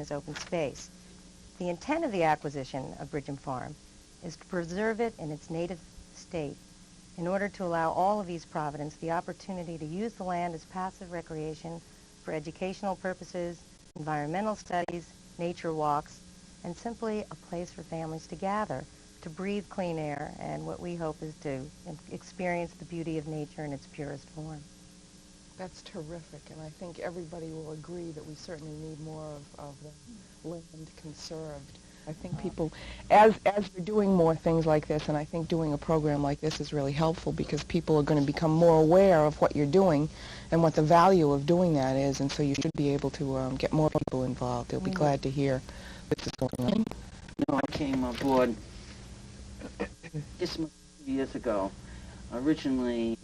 as open space. The intent of the acquisition of Bridgham Farm is to preserve it in its native state in order to allow all of East Providence the opportunity to use the land as passive recreation for educational purposes, environmental studies, nature walks, and simply a place for families to gather, to breathe clean air, and what we hope is to experience the beauty of nature in its purest form. That's terrific, and I think everybody will agree that we certainly need more of the land conserved. I think people, as you're doing more things like this, and I think doing a program like this is really helpful because people are going to become more aware of what you're doing and what the value of doing that is, and so you should be able to get more people involved. They'll be glad to hear this is going on. No, I came aboard just a few years ago. Originally,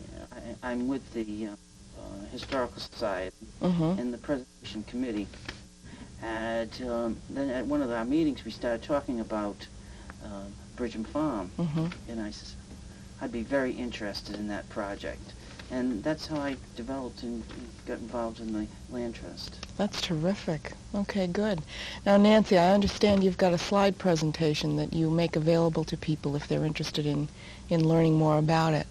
I'm with the Historical Society and the Preservation Committee. And then at one of our meetings, we started talking about Bridgham Farm, and I said, I'd be very interested in that project. And that's how I developed and got involved in the Land Trust. That's terrific. Okay, good. Now, Nancy, I understand you've got a slide presentation that you make available to people if they're interested in learning more about it.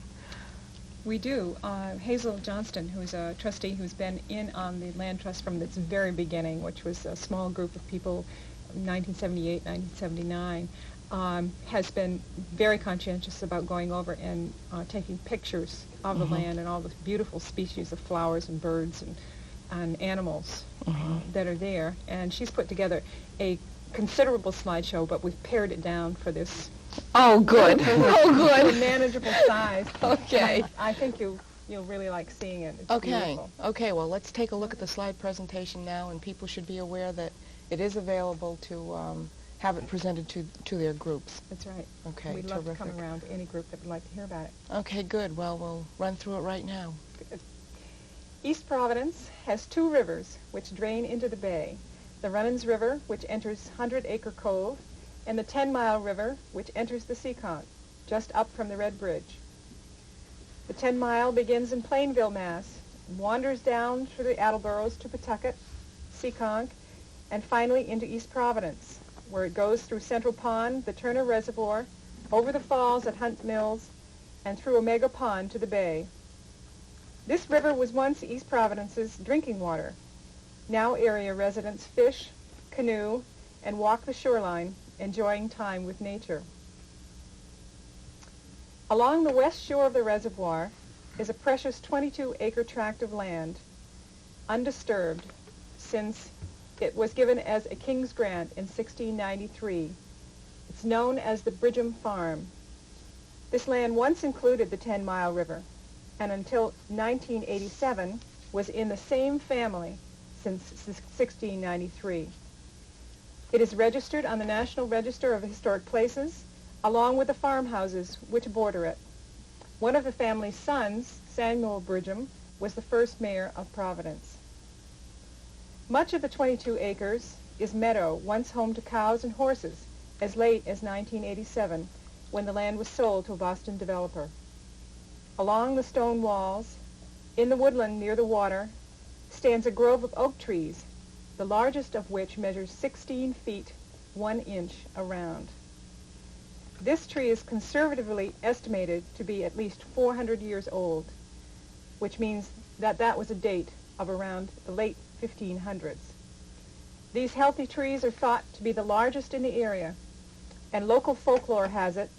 We do. Hazel Johnston, who's a trustee who's been in on the Land Trust from its very beginning, which was a small group of people, 1978, 1979, has been very conscientious about going over and taking pictures of the land and all the beautiful species of flowers and birds and animals that are there. And she's put together a considerable slideshow, but we've pared it down for this. Oh, good. Oh, good. A manageable size. Okay. I think you'll really like seeing it. It's okay. beautiful. Okay, well, let's take a look at the slide presentation now, and people should be aware that it is available to have it presented to their groups. That's right. Okay, We'd love to come around to any group that would like to hear about it. Okay, good. Well, we'll run through it right now. Good. East Providence has two rivers which drain into the bay. The Runnins River, which enters 100 Acre Cove, and the 10-Mile River, which enters the Seekonk, just up from the Red Bridge. The 10 Mile begins in Plainville, Mass., wanders down through the Attleboroughs to Pawtucket, Seekonk, and finally into East Providence, where it goes through Central Pond, the Turner Reservoir, over the falls at Hunt Mills, and through Omega Pond to the bay. This river was once East Providence's drinking water. Now area residents fish, canoe, and walk the shoreline, enjoying time with nature. Along the west shore of the reservoir is a precious 22-acre tract of land, undisturbed since it was given as a King's Grant in 1693. It's known as the Bridgham Farm. This land once included the 10 Mile River, and until 1987 was in the same family since 1693. It is registered on the National Register of Historic Places, along with the farmhouses which border it. One of the family's sons, Samuel Bridgham, was the first mayor of Providence. Much of the 22 acres is meadow, once home to cows and horses, as late as 1987, when the land was sold to a Boston developer. Along the stone walls, in the woodland near the water, stands a grove of oak trees, the largest of which measures 16 feet, 1 inch around. This tree is conservatively estimated to be at least 400 years old, which means that that was a date of around the late 1500s. These healthy trees are thought to be the largest in the area, and local folklore has it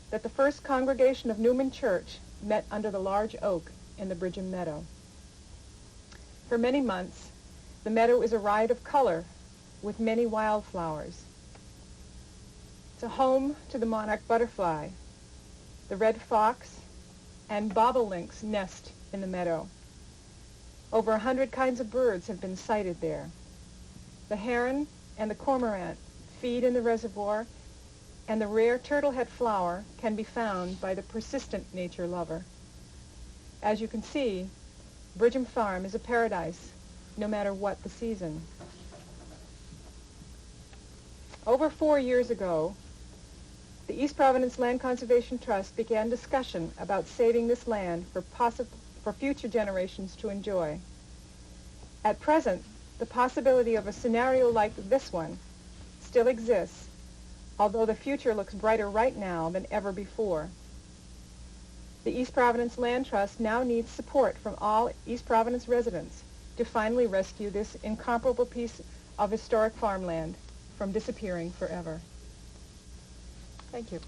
that the first congregation of Newman Church met under the large oak in the Bridgham Meadow. For many months, the meadow is a riot of color with many wildflowers. It's a home to the monarch butterfly, the red fox, and bobolinks nest in the meadow. Over 100 kinds of birds have been sighted there. The heron and the cormorant feed in the reservoir, and the rare turtlehead flower can be found by the persistent nature lover. As you can see, Bridgham Farm is a paradise, no matter what the season. Over 4 years ago, the East Providence Land Conservation Trust began discussion about saving this land for future generations to enjoy. At present, The possibility of a scenario like this one still exists, although the future looks brighter right now than ever before. The East Providence Land Trust now needs support from all East Providence residents to finally rescue this incomparable piece of historic farmland from disappearing forever. Thank you.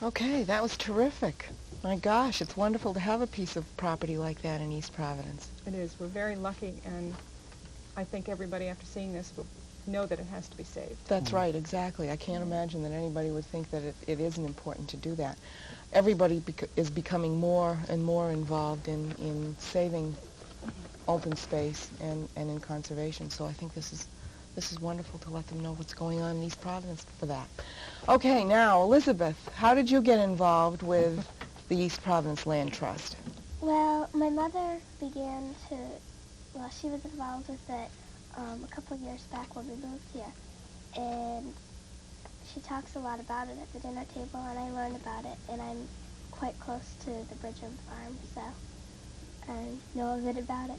Okay, that was terrific. My gosh, it's wonderful to have a piece of property like that in East Providence. It is. We're very lucky, and I think everybody after seeing this will know that it has to be saved. That's right, exactly. I can't imagine that anybody would think that it isn't important to do that. Everybody is becoming more and more involved in saving open space and in conservation, so I think this is wonderful to let them know what's going on in East Providence for that. Okay, now, Elizabeth, how did you get involved with the East Providence Land Trust? Well, my mother began to, well, she was involved with it a couple of years back when we moved here. And she talks a lot about it at the dinner table, and I learned about it, and I'm quite close to the Bridgham farm, so I know a bit about it.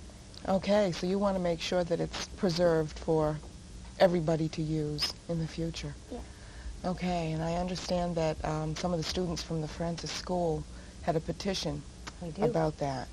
Okay, so you want to make sure that it's preserved for everybody to use in the future. Yeah. Okay, and I understand that some of the students from the Francis School had a petition about that.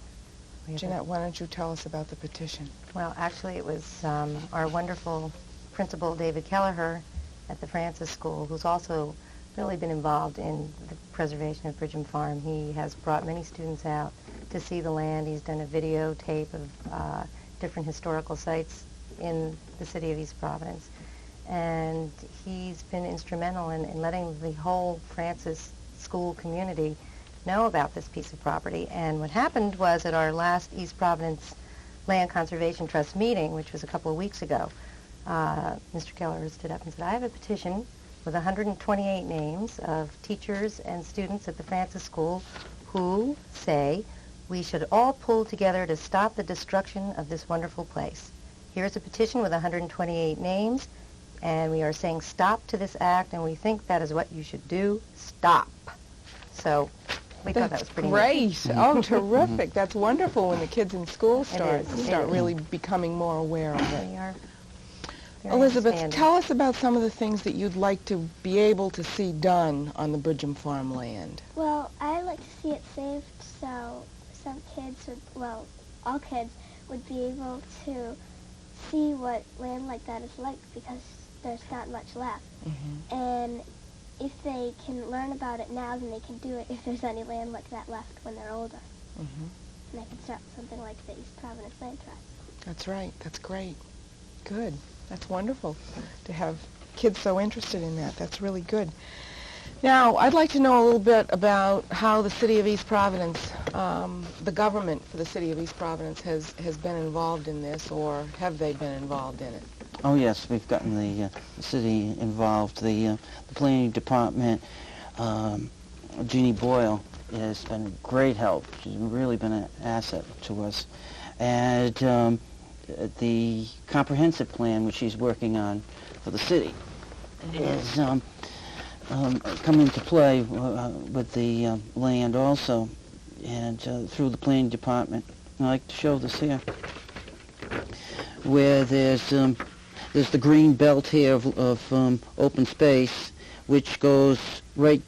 Jeanette, why don't you tell us about the petition? Well, actually, it was our wonderful principal, David Kelleher, at the Francis School, who's also really been involved in the preservation of Bridgham Farm. He has brought many students out to see the land. He's done a videotape of different historical sites in the city of East Providence. And he's been instrumental in letting the whole Francis School community know about this piece of property. And what happened was at our last East Providence Land Conservation Trust meeting, which was a couple of weeks ago, Mr. Keller stood up and said, I have a petition with 128 names of teachers and students at the Francis School who say we should all pull together to stop the destruction of this wonderful place. Here's a petition with 128 names, and we are saying stop to this act, and we think that is what you should do. Stop. So we thought that was pretty great. neat. Oh, terrific. That's wonderful when the kids in school start It is. really becoming more aware of it. They are very Elizabeth, understanding. tell us about some of the things that you'd like to be able to see done on the Bridgham Farm land. Well, I like to see it saved so some kids would, well, all kids would be able to see what land like that is like, because there's not much left. Mm-hmm. And if they can learn about it now, then they can do it if there's any land like that left when they're older. Mm-hmm. And they can start something like the East Providence Land Trust. That's right. That's great. Good. That's wonderful to have kids so interested in that. That's really good. Now, I'd like to know a little bit about how the City of East Providence, the government for the City of East Providence has been involved in this, or have they been involved in it? Oh yes, we've gotten the city involved. The planning department, Jeannie Boyle, has been a great help. She's really been an asset to us. And the comprehensive plan, which she's working on for the city, is come into play with the land also, and through the planning department. I'd like to show this here, where there's the green belt here of open space, which goes right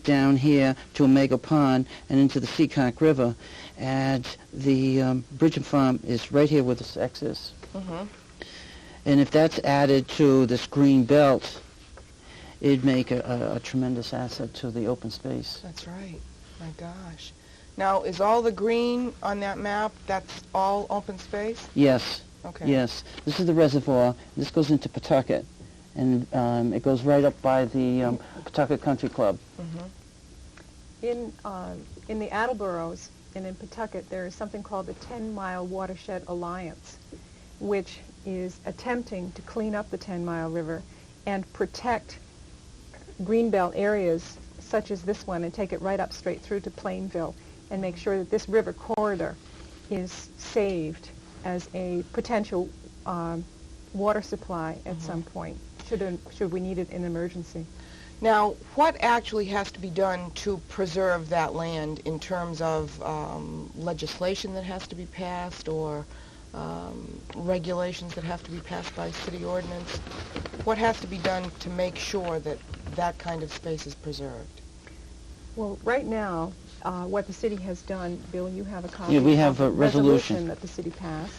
down here to Omega Pond and into the Seacock River. And the Bridgham Farm is right here where this X is. Mm-hmm. And if that's added to this green belt, it'd make a tremendous asset to the open space. That's right. My gosh. Now, is all the green on that map, that's all open space? Yes. Okay. Yes. This is the reservoir. This goes into Pawtucket. And it goes right up by the Pawtucket Country Club. Mm-hmm. In the Attleboroughs and in Pawtucket, there is something called the 10-Mile Watershed Alliance, which is attempting to clean up the 10-Mile River and protect greenbelt areas such as this one and take it right up straight through to Plainville and make sure that this river corridor is saved as a potential water supply at some point, should we need it in emergency. Now, what actually has to be done to preserve that land in terms of legislation that has to be passed, or regulations that have to be passed by city ordinance? What has to be done to make sure that that kind of space is preserved? Well, right now, what the city has done, Bill, you have a copy Yeah, we have of a the resolution that the city passed.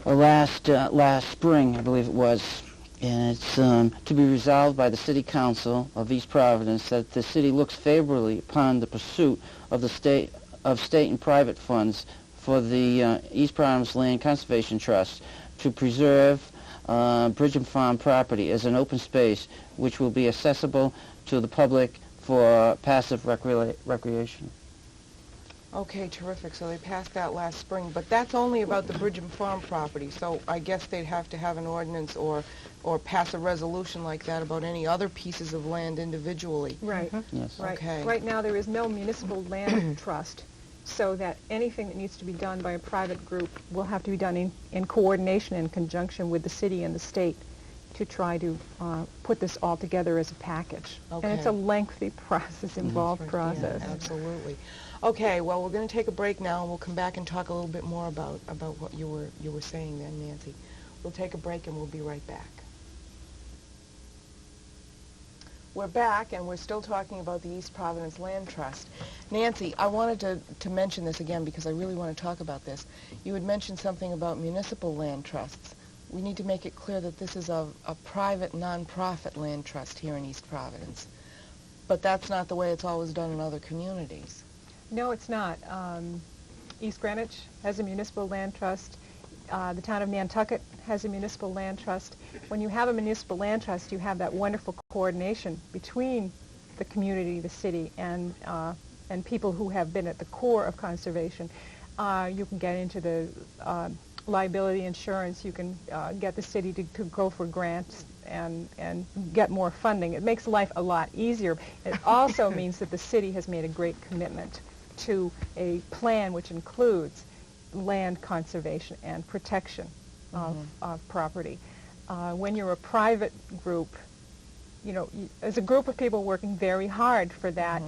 Last spring, I believe it was, and it's to be resolved by the City Council of East Providence that the city looks favorably upon the pursuit of state and private funds for the East Providence Land Conservation Trust to preserve Bridgham Farm property as an open space which will be accessible to the public for passive recreation. Okay, terrific. So they passed that last spring, but that's only about the Bridgham Farm property. So I guess they'd have to have an ordinance or pass a resolution like that about any other pieces of land individually. Right. Yes. Right. Okay. Right now there is no municipal land trust, so that anything that needs to be done by a private group will have to be done in coordination and conjunction with the city and the state to try to put this all together as a package. Okay. And it's a lengthy process, involved Right, process. Yeah, absolutely. Okay, well, we're going to take a break now, and we'll come back and talk a little bit more about what you were saying then, Nancy. We'll take a break, and we'll be right back. We're back, and we're still talking about the East Providence Land Trust. Nancy, I wanted to mention this again because I really want to talk about this. You had mentioned something about municipal land trusts. We need to make it clear that this is a private, non-profit land trust here in East Providence. But that's not the way it's always done in other communities. No, it's not. East Greenwich has a municipal land trust. The town of Nantucket has a municipal land trust. When you have a municipal land trust, you have that wonderful coordination between the community, the city, and people who have been at the core of conservation. You can get into the liability insurance. You can get the city to go for grants and get more funding. It makes life a lot easier. It also means that the city has made a great commitment to a plan which includes land conservation and protection of property. When you're a private group, you know, as a group of people working very hard for that,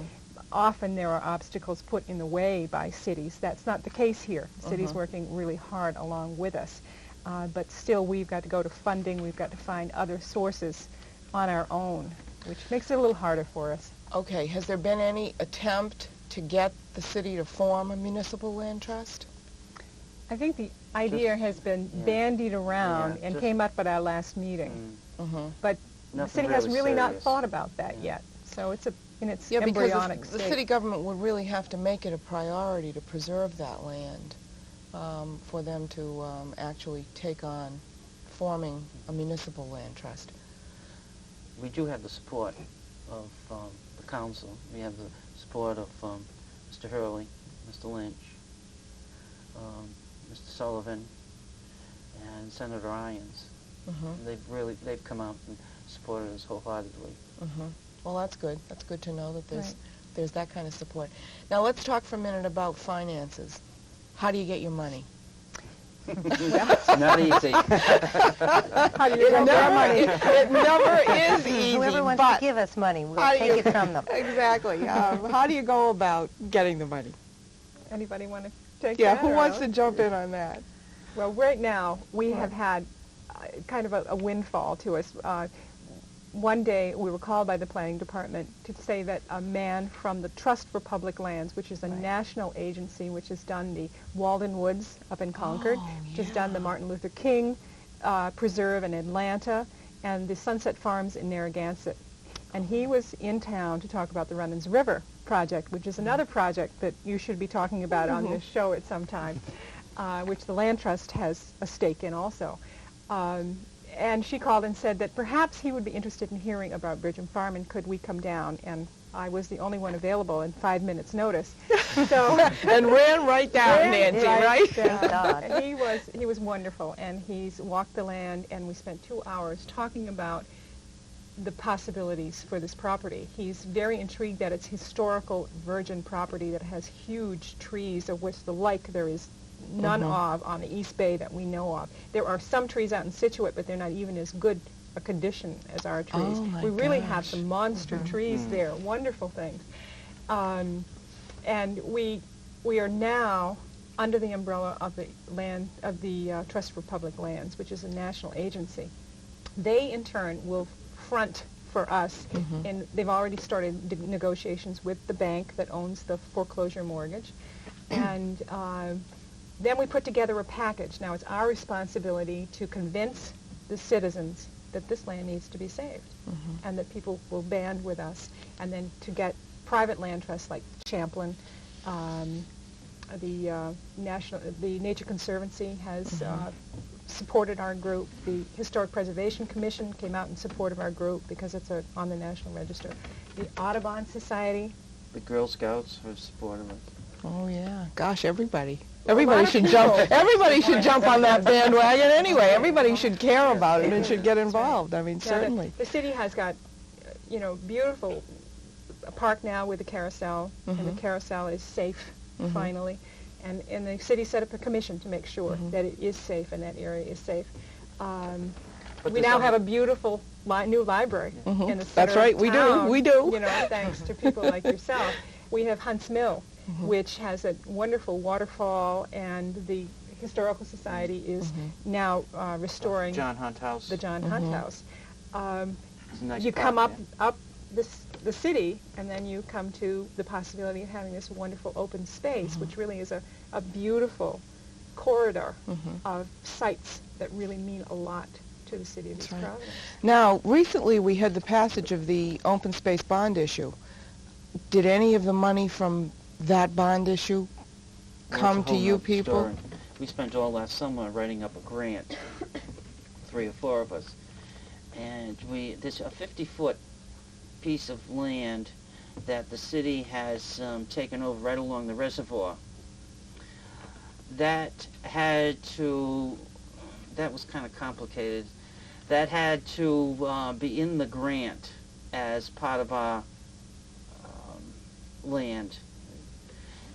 often there are obstacles put in the way by cities. That's not the case here. The city's working really hard along with us. But still, we've got to go to funding. We've got to find other sources on our own, which makes it a little harder for us. Okay, has there been any attempt to get the city to form a municipal land trust? I think the idea has been bandied around and came up at our last meeting. But the city has really not thought about that yet. So it's in its embryonic because state. the city government would really have to make it a priority to preserve that land for them to actually take on forming a municipal land trust. We do have the support of the council. We have the support of Mr. Hurley, Mr. Lynch, Mr. Sullivan, and Senator Irons. They've come out and supported us wholeheartedly. Well, that's good. That's good to know that there's that kind of support. Now let's talk for a minute about finances. How do you get your money? It's not easy. How do you get their money? It never is easy. Whoever wants to give us money, we'll take it from them. Exactly. How do you go about getting the money? Anybody want to take Yeah, that? who or wants no? to jump in on that? Well, right now, we have had kind of a windfall to us. One day, we were called by the planning department to say that a man from the Trust for Public Lands, which is a national agency which has done the Walden Woods up in Concord, which has done the Martin Luther King Preserve in Atlanta, and the Sunset Farms in Narragansett. And he was in town to talk about the Runnins River project, which is another project that you should be talking about on this show at some time, which the Land Trust has a stake in also. And she called and said that perhaps he would be interested in hearing about Bridgham Farm, and could we come down? And I was the only one available in 5 minutes' notice. So and ran right down, Nancy, right? Thank God. He was wonderful, and he's walked the land, and we spent 2 hours talking about the possibilities for this property. He's very intrigued that it's historical virgin property that has huge trees, of which the like there is none of on the East Bay that we know of. There are some trees out in Situate, but they're not even as good a condition as our trees. We really have some monster trees there, wonderful things. And we are now under the umbrella of the Trust for Public Lands, which is a national agency. They, in turn, will front for us, and they've already started negotiations with the bank that owns the foreclosure mortgage. And then we put together a package. Now it's our responsibility to convince the citizens that this land needs to be saved, and that people will band with us, and then to get private land trusts like Champlain, the Nature Conservancy has supported our group. The Historic Preservation Commission came out in support of our group because it's on the National Register. The Audubon Society. The Girl Scouts are supportive of it. Oh yeah, gosh, everybody should jump. Everybody should jump on that bandwagon anyway. Everybody should care about it and should get involved. I mean, certainly. The city has got, beautiful park now with the carousel, and the carousel is safe finally. And the city set up a commission to make sure that it is safe and that area is safe. We now have a beautiful new library in the center That's right, of we town, do, we do. Thanks to people like yourself. We have Hunts Mill, which has a wonderful waterfall, and the Historical Society is now restoring John Hunt House. the John Hunt House. It's a nice You park, come up yeah. the city, and then you come to the possibility of having this wonderful open space, which really is a beautiful corridor of sites that really mean a lot to the city of East Providence. Now, recently we had the passage of the open space bond issue. Did any of the money from that bond issue Well, come it's a to whole you nother people? story. We spent all last summer writing up a grant, 3 or 4 of us, and there's a 50-foot piece of land that the city has taken over right along the reservoir. That was kind of complicated. That had to be in the grant as part of our land,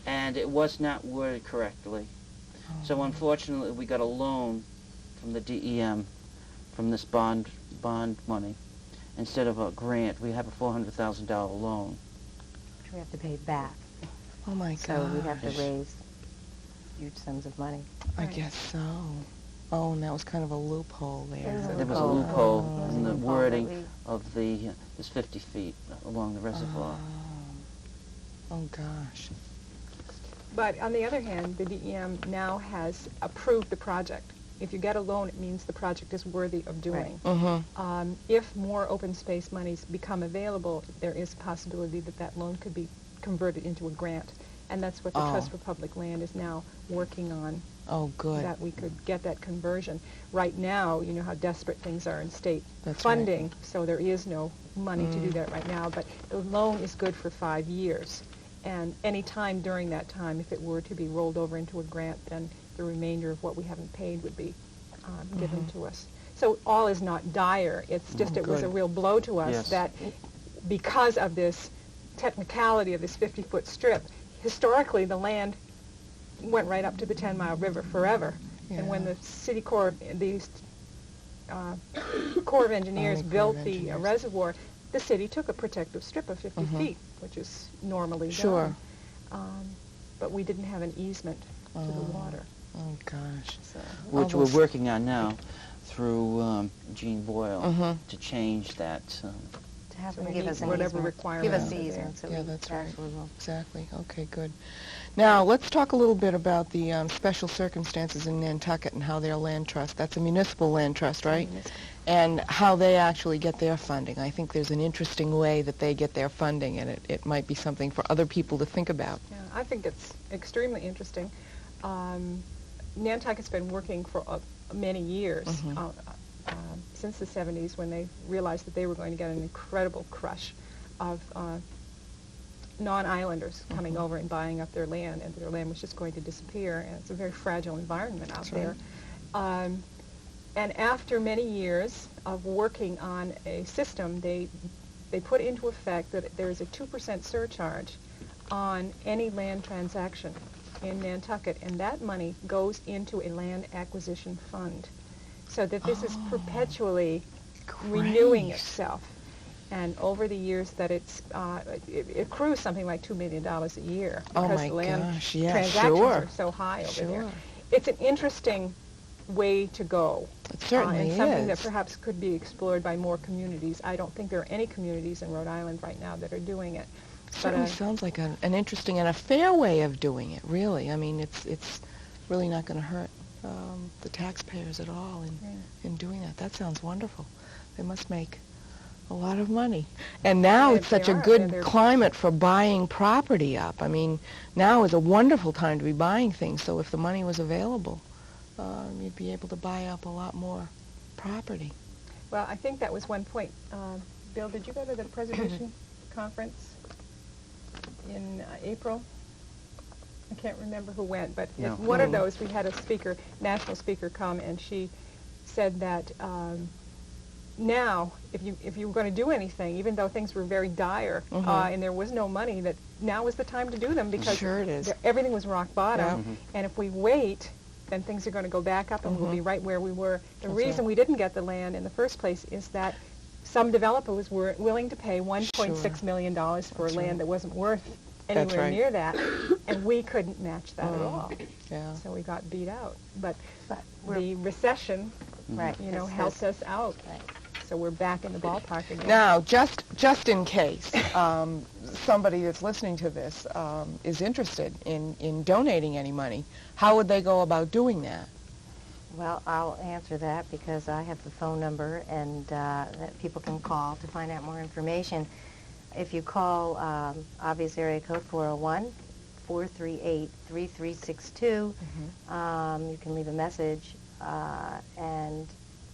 and it was not worded correctly. So unfortunately, we got a loan from the DEM from this bond money instead of a grant. We have a $400,000 loan. Which we have to pay back. Oh my God. So we have to raise huge sums of money. I guess so. Oh, and that was kind of a loophole there. There was a loophole in the wording of this 50 feet along the reservoir. Oh gosh. But on the other hand, the DEM now has approved the project. If you get a loan, it means the project is worthy of doing. If more open space monies become available, there is a possibility that that loan could be converted into a grant. And that's what the Trust for Public Land is now working on. Oh, good. That we could get that conversion. Right now, you know how desperate things are in state That's funding, right. so there is no money to do that right now. But the loan is good for 5 years. And any time during that time, if it were to be rolled over into a grant, then the remainder of what we haven't paid would be given to us. So all is not dire. It's just it was a real blow to us that because of this technicality of this 50-foot strip, historically the land went right up to the 10-mile river forever. And when the City Corps, the Corps of Engineers built the reservoir, the city took a protective strip of 50 feet, which is normally done. But we didn't have an easement to the water. Oh, gosh. So. Which we're working on now through Gene Boyle to change that. To have So them we give need us an whatever easement. requirements Give us are the there. easement so Yeah, we that's right. actually will. Exactly. Okay, good. Now, let's talk a little bit about the special circumstances in Nantucket and how their land trust, that's a municipal land trust, right? And how they actually get their funding. I think there's an interesting way that they get their funding, and it might be something for other people to think about. Yeah, I think it's extremely interesting. Nantucket's been working for many years, since the 70s, when they realized that they were going to get an incredible crush of non-islanders coming over and buying up their land, and their land was just going to disappear, and it's a very fragile environment out there. And after many years of working on a system, they put into effect that there is a 2% surcharge on any land transaction in Nantucket, and that money goes into a land acquisition fund, so that this is perpetually renewing itself. And over the years that it accrues something like $2 million a year Oh because my the land gosh, yeah, transactions sure. are so high over there. Sure. It's an interesting way to go. It certainly and something that is. perhaps could be explored by more communities. I don't think there are any communities in Rhode Island right now that are doing it. Certainly sounds like an interesting and a fair way of doing it, really. I mean, it's really not going to hurt the taxpayers at all in doing that. That sounds wonderful. They must make a lot of money. And now it's such a good climate for buying property up. I mean, now is a wonderful time to be buying things, so if the money was available, you'd be able to buy up a lot more property. Well, I think that was one point. Bill, did you go to the preservation conference in April? I can't remember who went, but No. at one of those we had a speaker, national speaker, come, and she said that now, if you were going to do anything, even though things were very dire and there was no money, that now is the time to do them because Sure it is. Everything was rock bottom. Yeah. And if we wait, then things are going to go back up and we'll be right where we were. The That's reason right. we didn't get the land in the first place is that some developers were willing to pay $1.6 million for land that wasn't worth That's anywhere right. near that, and we couldn't match that at all. Yeah. So we got beat out. But we're- the recession, Right. helped us out. Right. So we're back in the ballpark again. Now, just in case somebody that's listening to this is interested in donating any money, how would they go about doing that? Well, I'll answer that because I have the phone number and that people can call to find out more information. If you call obvious area code 401-438-3362, you can leave a message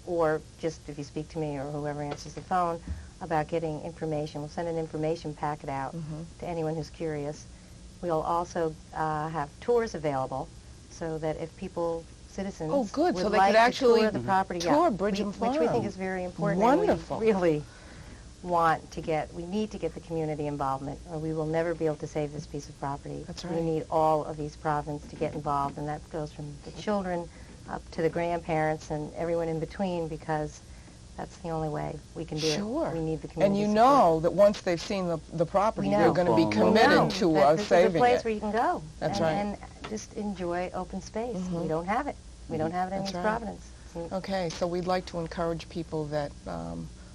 or just if you speak to me or whoever answers the phone about getting information. We'll send an information packet out to anyone who's curious. We'll also have tours available so that if citizens Oh, good. would So they like could actually to tour the property, tour Bridgham which we think Farm. is very important. Wonderful. And we really we need to get the community involvement, or we will never be able to save this piece of property. That's right. We need all of East Providence to get involved, and that goes from the children up to the grandparents and everyone in between, because that's the only way we can do Sure. it. We need the community And you support. know that once they've seen the property, We they're know. going to be We committed know to that this saving is a place it. where you can go That's and, right. and just enjoy open space. We don't have it. We don't have it in That's East right. Providence. Okay, so we'd like to encourage people that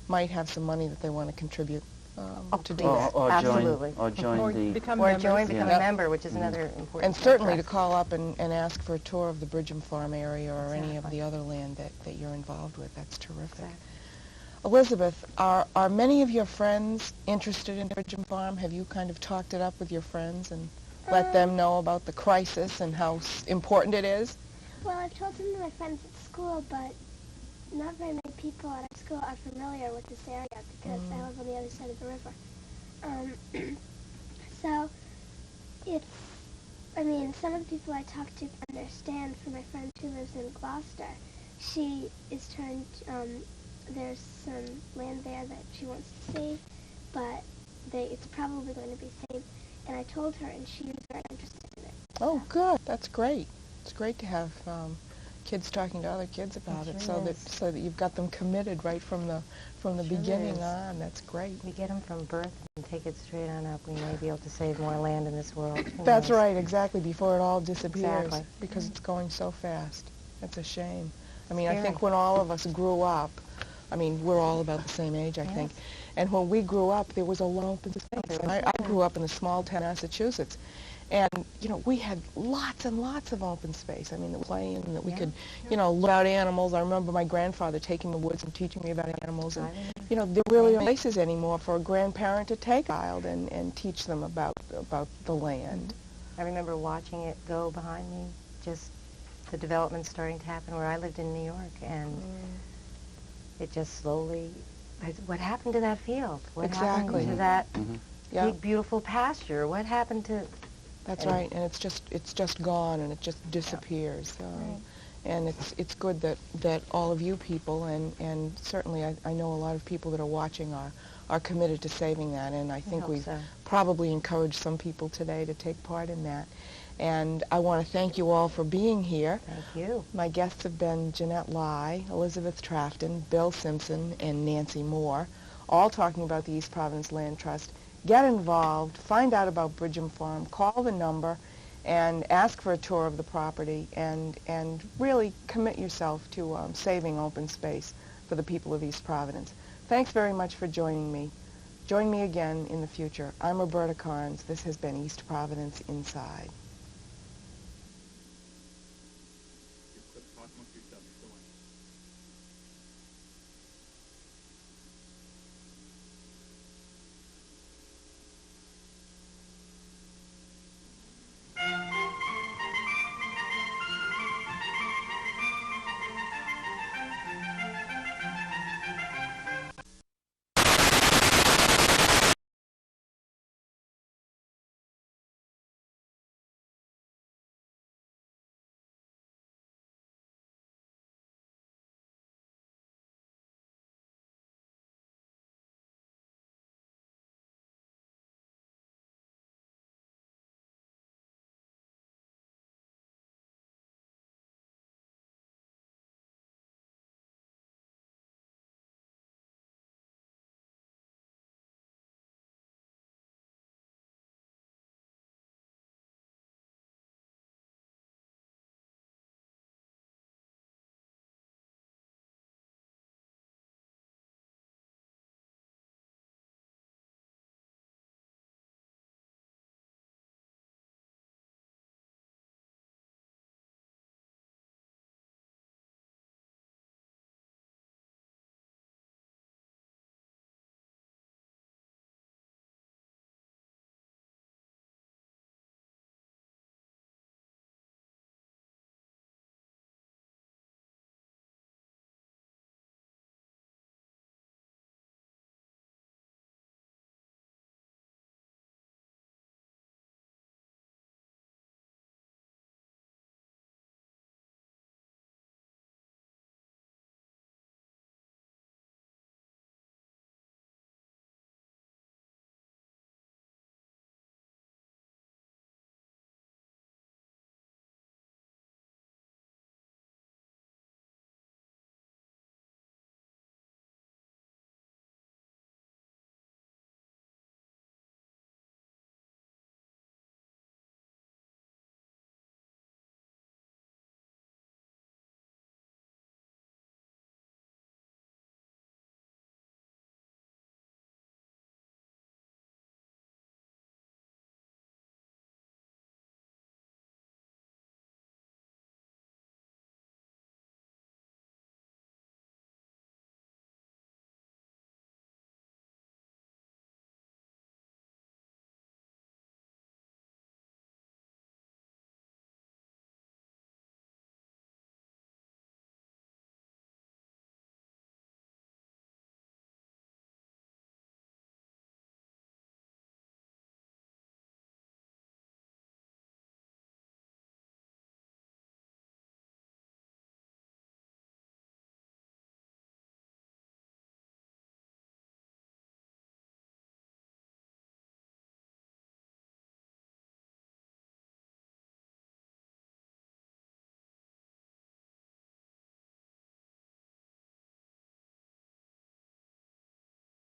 might have some money that they want to contribute to do that. Or Absolutely. join Or the... become Or members. join, become Yeah. a member, which is another important And step certainly for to us. call up and ask for a tour of the Bridgham Farm area or any of Exactly. the other land that you're involved with. That's terrific. Exactly. Elizabeth, are many of your friends interested in Bridgham Farm? Have you kind of talked it up with your friends and let them know about the crisis and how important it is? Well, I've told some of my friends at school, but not very many people at our school are familiar with this area because I live on the other side of the river. So some of the people I talk to understand. For my friend who lives in Gloucester, she is trying to, there's some land there that she wants to save, but it's probably going to be saved. And I told her, and she was very interested in it. Oh, good. That's great. It's great to have kids talking to other kids about it, sure so that you've got them committed right from the beginning is. on. That's great. We get them from birth and take it straight on up. We may be able to save more land in this world. Who That's knows? right, exactly, before it all disappears. Exactly. Because it's going so fast. That's a shame. I mean, I Scary. think when all of us grew up, I mean, we're all about the same age, I think. And when we grew up, there was a lot of open space. And I grew up in a small town, Massachusetts. And, we had lots and lots of open space. I mean, that we played and that we could, let out animals. I remember my grandfather taking me to the woods and teaching me about animals. And, there really aren't places anymore for a grandparent to take a child and teach them about the land. I remember watching it go behind me, just the development starting to happen where I lived in New York, and it just slowly, what happened to that field? What Exactly. happened to that Yeah. big, beautiful pasture? What happened to... That's right, and it's just gone, and it just disappears. And it's good that all of you people, and certainly I know a lot of people that are watching are committed to saving that, and I think hope we've so. probably encouraged some people today to take part in that. And I want to thank you all for being here. Thank you. My guests have been Jeanette Lai, Elizabeth Trafton, Bill Simpson, and Nancy Moore. all talking about the East Providence Land Trust. Get involved, find out about Bridgham Farm, call the number, and ask for a tour of the property, and really commit yourself to saving open space for the people of East Providence. Thanks very much for joining me. Join me again in the future. I'm Roberta Carnes. This has been East Providence Inside.